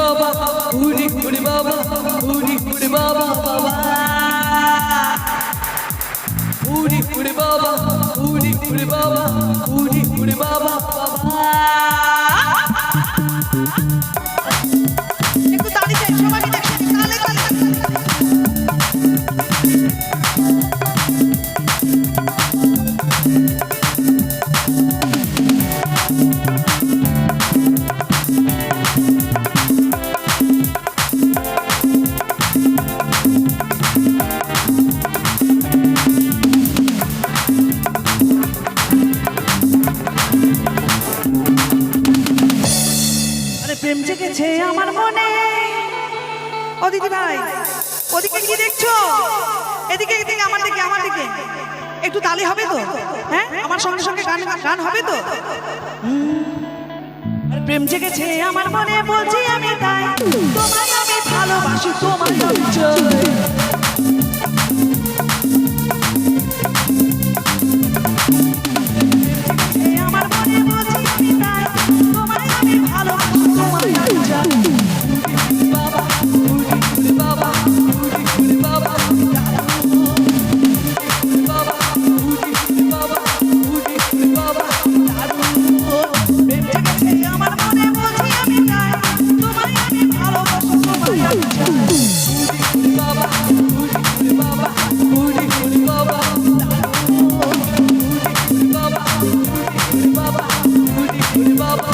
বাবা উড়ি উড়ি বাবা উড়ি উড়ি বাবা বাবা উড়ি উড়ি বাবা উড়ি উড়ি বাবা উড়ি উড়ি বাবা বাবা একটু দাঁড়িয়ে সবাই দেখছেন তালে তালে প্রেম জেগেছে আমার মনে। ও দিদি ভাই ওদিকে কি দেখছো? এদিকে এদিকে আমার দিকে একটু তালি হবে তো? হ্যাঁ আমার সঙ্গে সঙ্গে গান হবে তো? প্রেম জেগেছে আমার মনে বলছি আমি তাই তোমায় আমি ভালোবাসি তোমায় আমি চাই আমার মনে বলছি আমি তাই তোমায় আমি ভালোবাসি তোমায় আমি চাই বাবা উড়ি উড়ি বাবা উড়ি উড়ি বাবা বাবা উড়ি উড়ি বাবা উড়ি উড়ি বাবা প্রেম জেগেছে আমার মনে বলছি আমি তাই তোমায় আমি ভালোবাসি তোমায় আমি চাই বাবা উড়ি উড়ি বাবা উড়ি উড়ি বাবা উড়ি বাবা উড়ি বাবা উড়ি উড়ি বাবা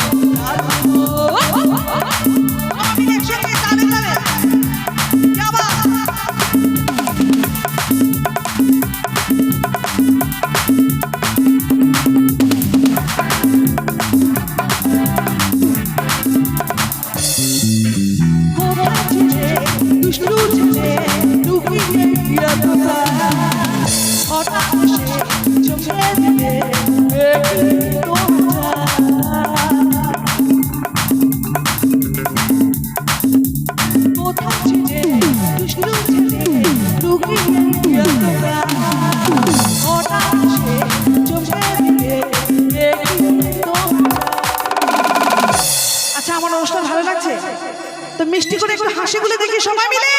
আমি একসাথে তালে তালে যাবা দুষ্টু ছেলে লুকিয়ে গিয়া কোথায় হঠাৎ সে চোখে দিলে কোথায় ছেলে দুষ্টু ছেলে লুকিয়ে গিয়া কোথায় হঠাৎ সে চোখে দিলে আচ্ছা আমার অনুষ্ঠান ভালো লাগছে তো মিষ্টি করে একটু হাসিগুলো দেখি সবাই মিলে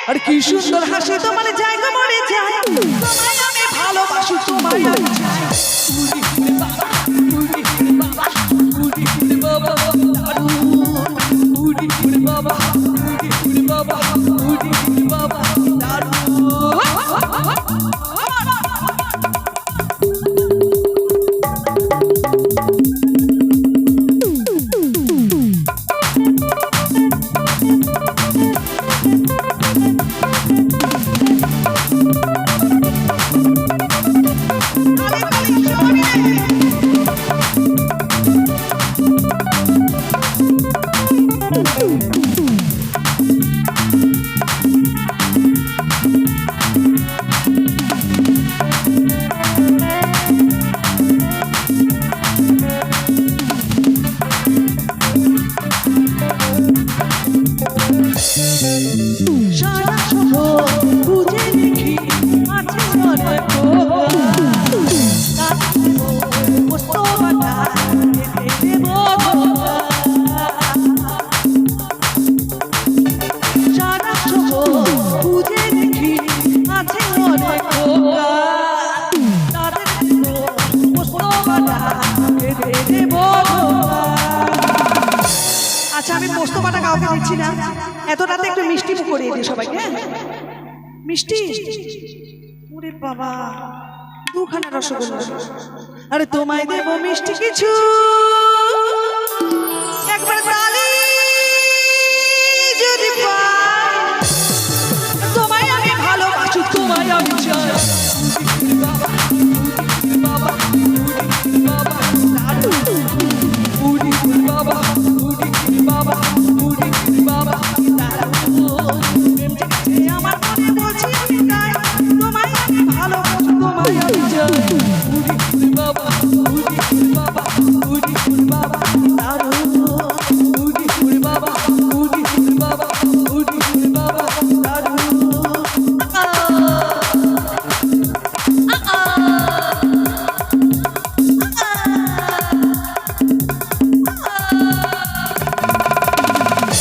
আর কি সুন্দর হাসি তোমার জায়গা মরে যায় তোমায় আমি ভালোবাসি তোমায় আমি চাই উড়ি উড়ি বাবা উড়ি উড়ি বাবা উড়ি উড়ি বাবা উড়ি উড়ি বাবা উড়ি উড়ি বাবা উড়ি উড়ি বাবা তালে তালে সবাই মিলে সারা শহর বুঝে দেখি আছে অনেক সারা শহর বুঝে দেখি আছে অনেক আচ্ছা আমি পোস্ত বাটা কাউকে দিচ্ছি না এত রাতে একটু মিষ্টি মুখ করিয়ে দিই সবাইকে হ্যাঁ মিষ্টি ওরে বাবা দুখানা রসগোল্লা আরে তোমায় দেবো মিষ্টি কিছু একবার তালে